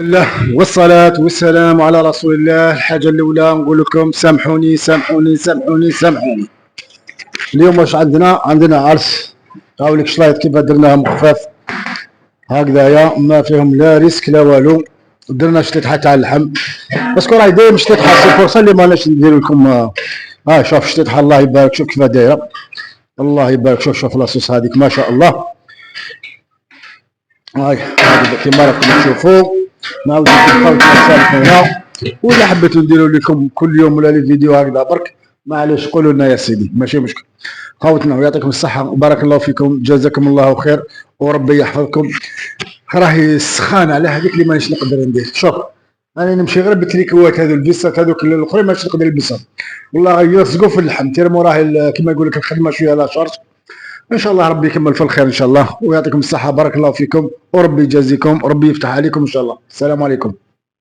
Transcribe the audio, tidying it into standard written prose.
الله والصلاة والسلام على رسول الله. الحاجة الأولى نقول لكم سامحوني سامحوني سامحوني سامحوني. اليوم واش عندنا عرس. هاوليك شلايط كيف درناهم خفاف هكذايا، ما فيهم لا ريسك لا والو. درنا شطيحة تاع اللحم باسكو راهي دايما شطيحة، سي فرصة اللي ماناش ندير لكم. شوف شطيحة الله يبارك، شوف كيفاه دايرة، الله يبارك. شوف لاصوص هذيك ما شاء الله. هاي كيما راكم تشوفوا. نعاود نبقاو سامحونا، وإلا حبيتو نديرو لكم كل يوم ولا لي فيديو هكذا برك معليش قولوا لنا يا سيدي، ماشي مشكل. خوتنا ويعطيكم الصحة وبارك الله فيكم، جزاكم الله خير وربي يحفظكم. راهي سخان على هذيك اللي مانيش نقدر ندير. شوف انا نمشي غير بالتريكوات هذو، البيسات هذوك الاخرين مانيش نقدر نلبسهم، والله يرزقوا في اللحم تيرمو. راهي كيما يقول لك الخدمه شويه لا شارج. ان شاء الله ربي يكمل في الخير ان شاء الله، ويعطيكم الصحه، بارك الله فيكم وربي يجازيكم وربي يفتح عليكم ان شاء الله. السلام عليكم.